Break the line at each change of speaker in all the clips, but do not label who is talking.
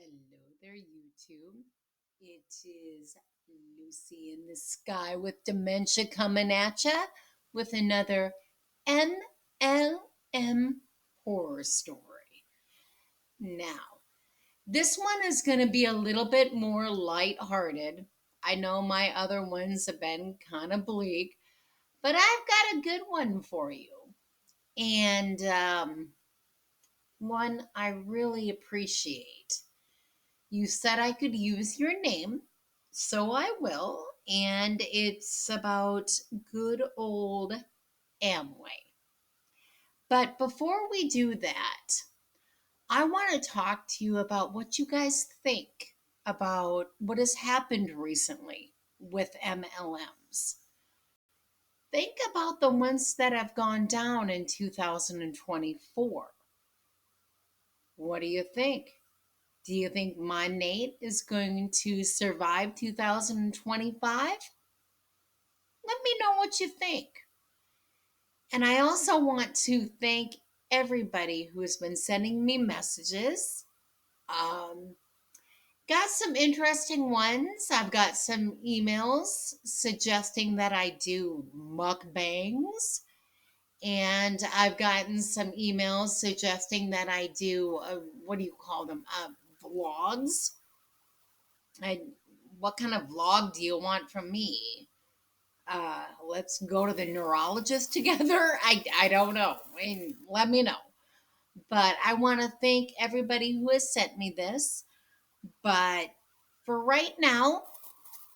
Hello there, YouTube. It is Lucy in the sky with dementia coming at ya with another MLM horror story. Now, this one is going to be a little bit more lighthearted. I know my other ones have been kind of bleak, but I've got a good one for you. And one I really appreciate. You said I could use your name, so I will. And it's about good old Amway. But before we do that, I want to talk to you about what you guys think about what has happened recently with MLMs. Think about the ones that have gone down in 2024. What do you think? Do you think my Nate is going to survive 2025? Let me know what you think. And I also want to thank everybody who has been sending me messages. Got some interesting ones. I've got some emails suggesting that I do mukbangs. And I've gotten some emails suggesting that I do, what do you call them? Vlogs. I, what kind of vlog do you want from me? Let's go to the neurologist together. I don't know. I mean, let me know. But I want to thank everybody who has sent me this. But for right now,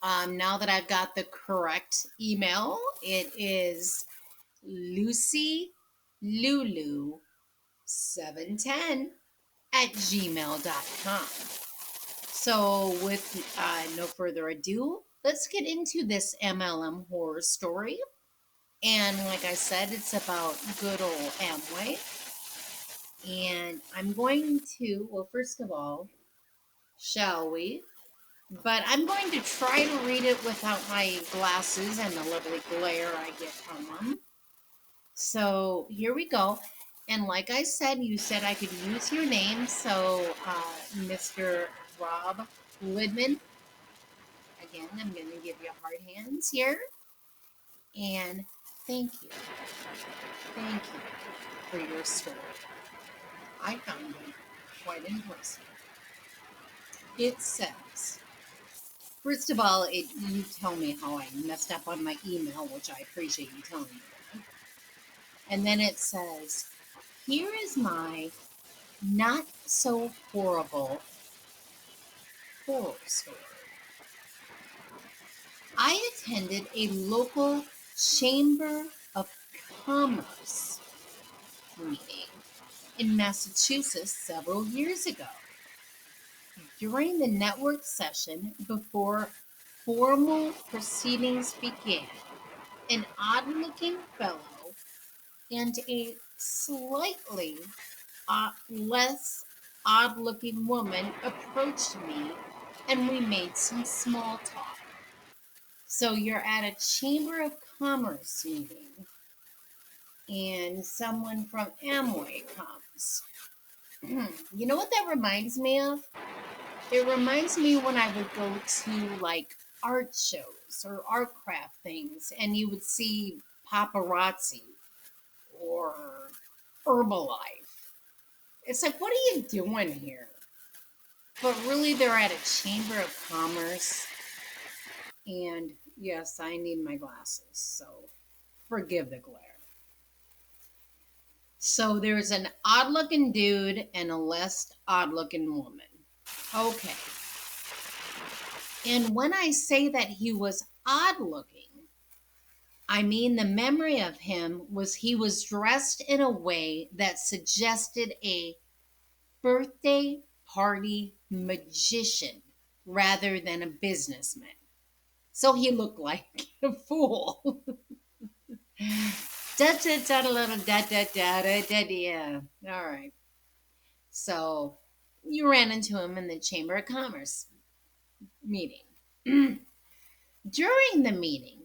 now that I've got the correct email, it is Lucy Lulu 710 at gmail.com. So, with no further ado, let's get into this MLM horror story. And like I said, it's about good old Amway. And I'm going to, well, first of all, shall we? But I'm going to try to read it without my glasses and the lovely glare I get from them. So here we go. And like I said, you said I could use your name. So, Mr. Rob Lidman, again, I'm going to give you hard hands here. And thank you. Thank you for your story. I found it quite impressive. It says, first of all, you tell me how I messed up on my email, which I appreciate you telling me that. And then it says, here is my not so horrible horror story. I attended a local Chamber of Commerce meeting in Massachusetts several years ago. During the network session before formal proceedings began, an odd-looking fellow and a slightly less odd-looking woman approached me, and we made some small talk. So you're at a Chamber of Commerce meeting, and someone from Amway comes. You know what that reminds me of? It reminds me when I would go to like art shows or art craft things, and you would see paparazzi or Herbalife. It's like, what are you doing here? But really, they're at a Chamber of Commerce. And yes, I need my glasses, so forgive the glare. So there's an odd-looking dude and a less odd-looking woman. Okay. And when I say that he was odd-looking, I mean the memory of him was he was dressed in a way that suggested a birthday party magician rather than a businessman. So he looked like a fool. Da da da da da da da da yeah. All right. So you ran into him in the Chamber of Commerce meeting. During the meeting,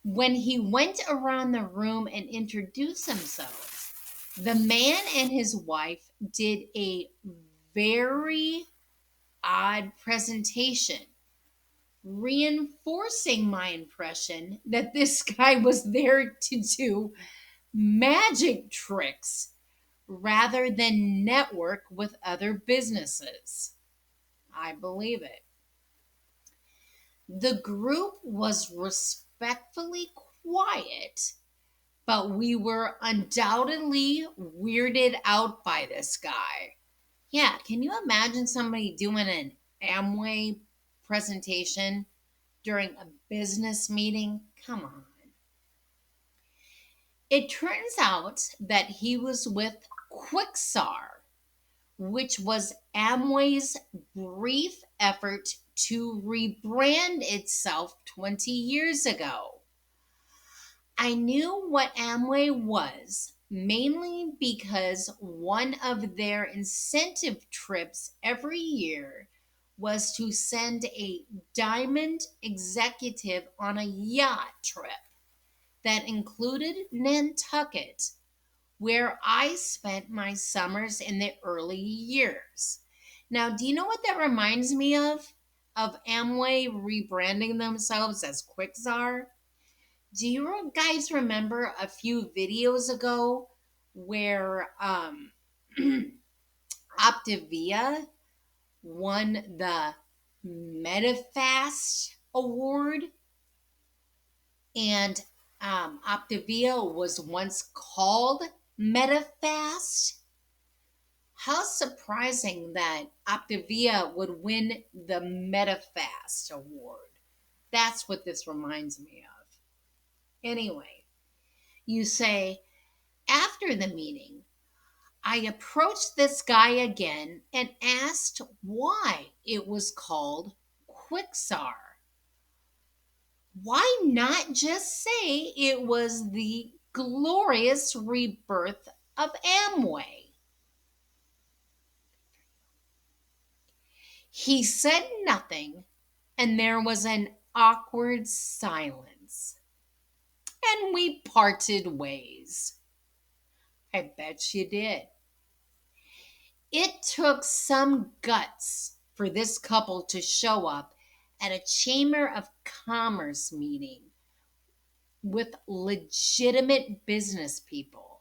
when he went around the room and introduced himself, the man and his wife did a very odd presentation, reinforcing my impression that this guy was there to do magic tricks rather than network with other businesses. I believe it. The group was respectfully quiet, but we were undoubtedly weirded out by this guy. Yeah, can you imagine somebody doing an Amway presentation during a business meeting? Come on. It turns out that he was with Quixar, which was Amway's brief effort to rebrand itself 20 years ago. I knew what Amway was mainly because one of their incentive trips every year was to send a diamond executive on a yacht trip that included Nantucket, where I spent my summers in the early years. Now, do you know what that reminds me of? Of Amway rebranding themselves as Quixar? Do you guys remember a few videos ago where Optavia won the MetaFast award? And Optavia was once called MetaFast. How surprising that Optavia would win the MetaFast award. That's what this reminds me of. Anyway, you say, after the meeting, I approached this guy again and asked why it was called Quixar. Why not just say it was the glorious rebirth of Amway? He said nothing, and there was an awkward silence. And we parted ways. I bet you did. It took some guts for this couple to show up at a Chamber of Commerce meeting with legitimate business people.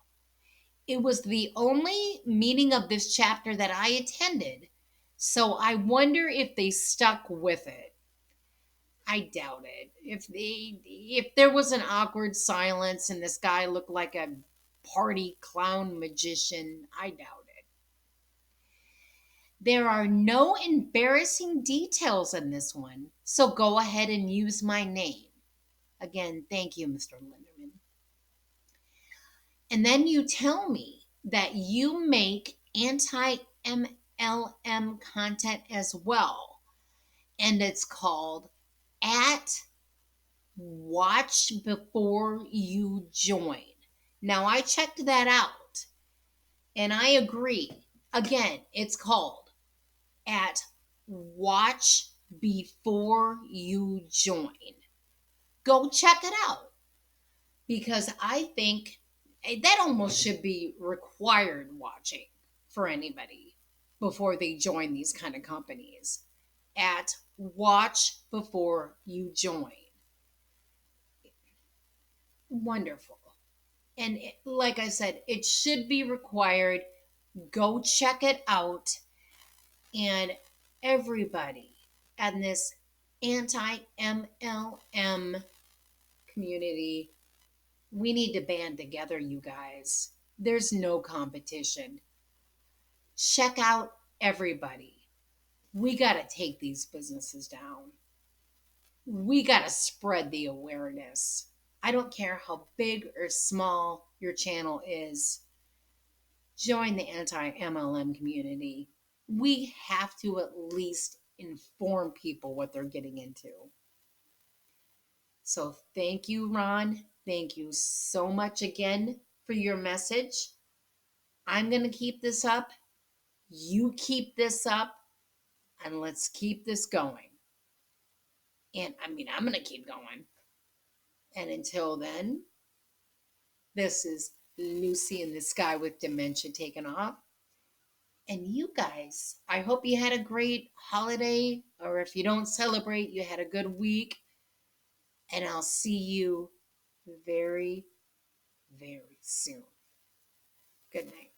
It was the only meeting of this chapter that I attended, so I wonder if they stuck with it. I doubt it. If there was an awkward silence and this guy looked like a party clown magician, I doubt it. There are no embarrassing details in this one, so go ahead and use my name. Again, thank you, Mr. Linderman. And then you tell me that you make anti-MLM content as well, and it's called at Watch Before You Join. Now, I checked that out, and I agree. Again, it's called at Watch Before You Join. Go check it out, because I think that almost should be required watching for anybody before they join these kind of companies. At Watch Before You Join. Wonderful. And like I said, it should be required. Go check it out. And everybody in this anti-MLM community, we need to band together, you guys. There's no competition. Check out everybody. We got to take these businesses down. We got to spread the awareness. I don't care how big or small your channel is. Join the anti-MLM community. We have to at least inform people what they're getting into. So thank you, Ron. Thank you so much again for your message. I'm going to keep this up. You keep this up. And let's keep this going. And I'm going to keep going. And until then, this is Lucy in the Sky with Dementia taken off. And you guys, I hope you had a great holiday, or if you don't celebrate, you had a good week. And I'll see you very, very soon. Good night.